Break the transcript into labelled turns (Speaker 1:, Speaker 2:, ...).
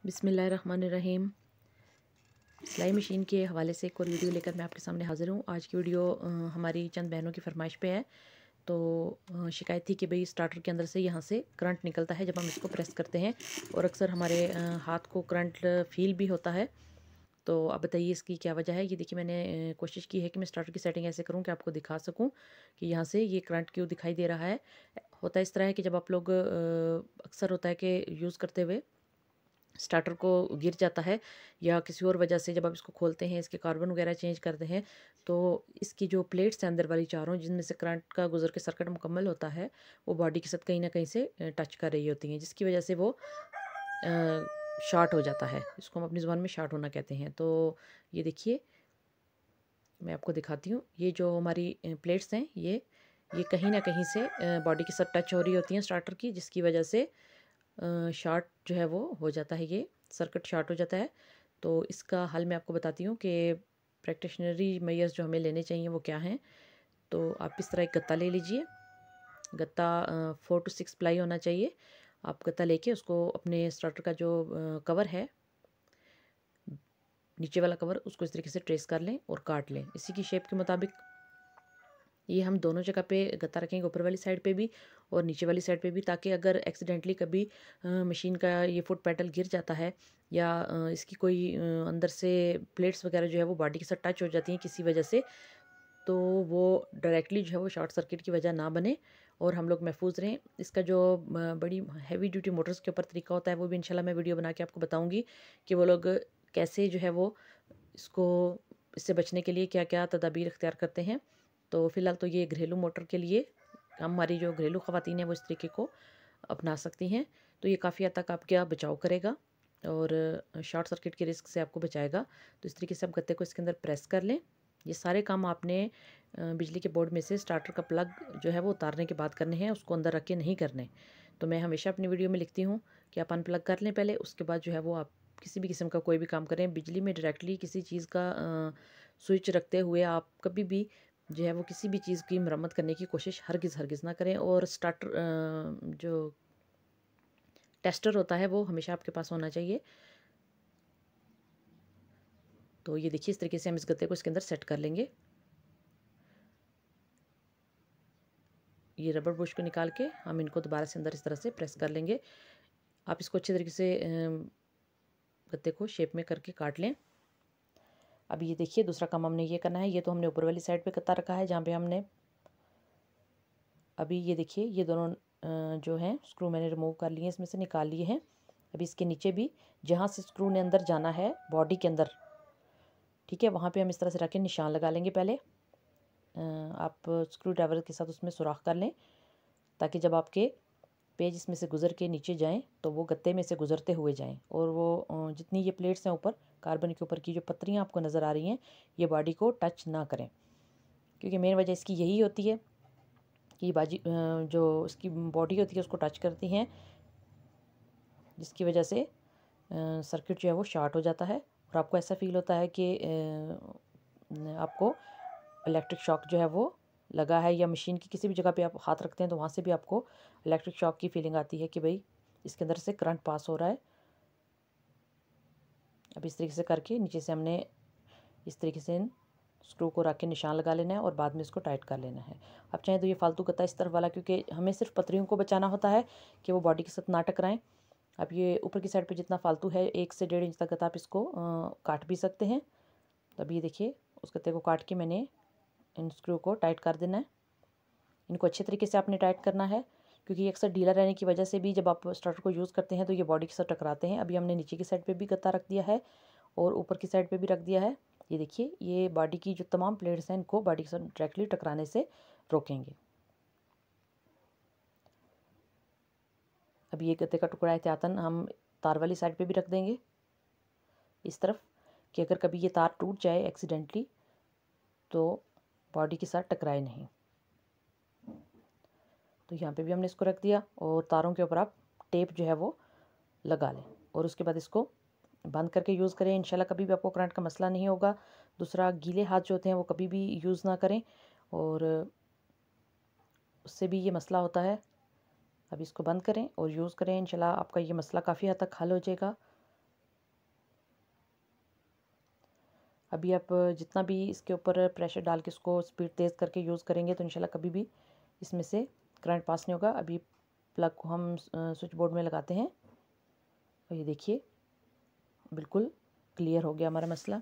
Speaker 1: बिस्मिल्लाहिर्रहमानिर्रहीम। सिलाई मशीन के हवाले से एक और वीडियो लेकर मैं आपके सामने हाज़िर हूँ। आज की वीडियो हमारी चंद बहनों की फरमाइश पे है। तो शिकायत थी कि भाई स्टार्टर के अंदर से यहाँ से करंट निकलता है जब हम इसको प्रेस करते हैं, और अक्सर हमारे हाथ को करंट फील भी होता है। तो आप बताइए इसकी क्या वजह है। ये देखिए, मैंने कोशिश की है कि मैं स्टार्टर की सेटिंग ऐसे करूँ कि आपको दिखा सकूँ कि यहाँ से ये करंट क्यों दिखाई दे रहा है। होता इस तरह है कि जब आप लोग अक्सर होता है कि यूज़ करते हुए स्टार्टर को गिर जाता है, या किसी और वजह से जब आप इसको खोलते हैं, इसके कार्बन वगैरह चेंज करते हैं, तो इसकी जो प्लेट्स हैं अंदर वाली चारों, जिनमें से करंट का गुजर के सर्किट मुकम्मल होता है, वो बॉडी के साथ कहीं ना कहीं से टच कर रही होती हैं, जिसकी वजह से वो शॉर्ट हो जाता है। इसको हम अपनी ज़ुबान में शॉर्ट होना कहते हैं। तो ये देखिए, मैं आपको दिखाती हूँ। ये जो हमारी प्लेट्स हैं, ये कहीं ना कहीं से बॉडी के साथ टच हो रही होती हैं स्टार्टर की, जिसकी वजह से शॉर्ट जो है वो हो जाता है, ये सर्किट शॉर्ट हो जाता है। तो इसका हल मैं आपको बताती हूँ कि प्रैक्टिशनरी मेजर्स जो हमें लेने चाहिए वो क्या हैं। तो आप इस तरह एक गत्ता ले लीजिए। गत्ता 4 to 6 प्लाई होना चाहिए। आप गत्ता लेके उसको अपने स्टार्टर का जो कवर है, नीचे वाला कवर, उसको इस तरीके से ट्रेस कर लें और काट लें इसी की शेप के मुताबिक। ये हम दोनों जगह पे गत्ता रखेंगे, ऊपर वाली साइड पे भी और नीचे वाली साइड पे भी, ताकि अगर एक्सीडेंटली कभी मशीन का ये फुट पेडल गिर जाता है, या इसकी कोई अंदर से प्लेट्स वगैरह जो है वो बॉडी के साथ टच हो जाती हैं किसी वजह से, तो वो डायरेक्टली जो है वो शॉर्ट सर्किट की वजह ना बने और हम लोग महफूज रहें। इसका जो बड़ी हैवी ड्यूटी मोटर्स के ऊपर तरीका होता है, वो भी इंशाल्लाह मैं वीडियो बना के आपको बताऊँगी कि वो लोग कैसे जो है वो इसको, इससे बचने के लिए क्या क्या तदाबीर इख्तियार करते हैं। तो फ़िलहाल तो ये घरेलू मोटर के लिए हमारी जो घरेलू ख़वातीन हैं वो इस तरीके को अपना सकती हैं। तो ये काफ़ी हद तक आपका बचाव करेगा और शॉर्ट सर्किट के रिस्क से आपको बचाएगा। तो इस तरीके से आप गत्ते को इसके अंदर प्रेस कर लें। ये सारे काम आपने बिजली के बोर्ड में से स्टार्टर का प्लग जो है वो उतारने के बाद करने हैं, उसको अंदर रख के नहीं करने। तो मैं हमेशा अपनी वीडियो में लिखती हूँ कि आप अनप्लग कर लें पहले, उसके बाद जो है वो आप किसी भी किस्म का कोई भी काम करें। बिजली में डायरेक्टली किसी चीज़ का स्विच रखते हुए आप कभी भी जो है वो किसी भी चीज़ की मरम्मत करने की कोशिश हरगिज़ ना करें। और स्टार्टर जो टेस्टर होता है वो हमेशा आपके पास होना चाहिए। तो ये देखिए, इस तरीके से हम इस गत्ते को इसके अंदर सेट कर लेंगे। ये रबर बुश को निकाल के हम इनको दोबारा से अंदर इस तरह से प्रेस कर लेंगे। आप इसको अच्छे तरीके से गत्ते को शेप में करके काट लें। अब ये देखिए, दूसरा काम हमने ये करना है। ये तो हमने ऊपर वाली साइड पे गत्ता रखा है जहाँ पे हमने, अभी ये देखिए, ये दोनों जो हैं स्क्रू मैंने रिमूव कर लिए हैं, इसमें से निकाल लिए हैं। अभी इसके नीचे भी जहाँ से स्क्रू ने अंदर जाना है बॉडी के अंदर, ठीक है, वहाँ पे हम इस तरह से रख के निशान लगा लेंगे पहले। आप स्क्रू ड्राइवर के साथ उसमें सुराख कर लें, ताकि जब आपके पेज इसमें से गुजर के नीचे जाएं तो वो गत्ते में से गुजरते हुए जाएं, और वो जितनी ये प्लेट्स हैं ऊपर कार्बन के ऊपर की जो पत्रियाँ आपको नज़र आ रही हैं, ये बॉडी को टच ना करें, क्योंकि मेन वजह इसकी यही होती है कि जो इसकी बॉडी होती है उसको टच करती हैं, जिसकी वजह से सर्किट जो है वो शॉर्ट हो जाता है और आपको ऐसा फील होता है कि आपको इलेक्ट्रिक शॉक जो है वो लगा है, या मशीन की किसी भी जगह पे आप हाथ रखते हैं तो वहाँ से भी आपको इलेक्ट्रिक शॉक की फीलिंग आती है कि भाई इसके अंदर से करंट पास हो रहा है। अब इस तरीके से करके नीचे से हमने इस तरीके से स्क्रू को रख के निशान लगा लेना है और बाद में इसको टाइट कर लेना है। आप चाहें तो ये फालतू गत्ता इस तरफ वाला, क्योंकि हमें सिर्फ पत्रियों को बचाना होता है कि वो बॉडी के साथ ना टकराएं। अब ये ऊपर की साइड पे जितना फालतू है 1 से 1.5 इंच तक गत्ता आप इसको काट भी सकते हैं। तो अब ये देखिए, उस गत्ते को काट के मैंने इन स्क्रू को टाइट कर देना है। इनको अच्छे तरीके से आपने टाइट करना है, क्योंकि ये अक्सर ढीला रहने की वजह से भी जब आप स्टार्टर को यूज़ करते हैं तो ये बॉडी के साथ टकराते हैं। अभी हमने नीचे की साइड पे भी गत्ता रख दिया है और ऊपर की साइड पे भी रख दिया है। ये देखिए, ये बॉडी की जो तमाम प्लेट्स हैं इनको बॉडी के साथ डायरेक्टली टकराने से रोकेंगे। अब ये गत्ते का टुकड़ा एहतियातन हम तार वाली साइड पे भी रख देंगे इस तरफ, कि अगर कभी ये तार टूट जाए एक्सीडेंटली तो बॉडी के साथ टकराए नहीं। तो यहाँ पे भी हमने इसको रख दिया और तारों के ऊपर आप टेप जो है वो लगा लें और उसके बाद इसको बंद करके यूज़ करें। इंशाल्लाह कभी भी आपको करंट का मसला नहीं होगा। दूसरा, गीले हाथ जो होते हैं वो कभी भी यूज़ ना करें, और उससे भी ये मसला होता है। अब इसको बंद करें और यूज़ करें, इंशाल्लाह आपका ये मसला काफ़ी हद तक हल हो जाएगा। अभी आप जितना भी इसके ऊपर प्रेशर डाल के इसको स्पीड तेज़ करके यूज़ करेंगे तो इंशाल्लाह कभी भी इसमें से करंट पास नहीं होगा। अभी प्लग को हम स्विच बोर्ड में लगाते हैं और ये देखिए बिल्कुल क्लियर हो गया हमारा मसला।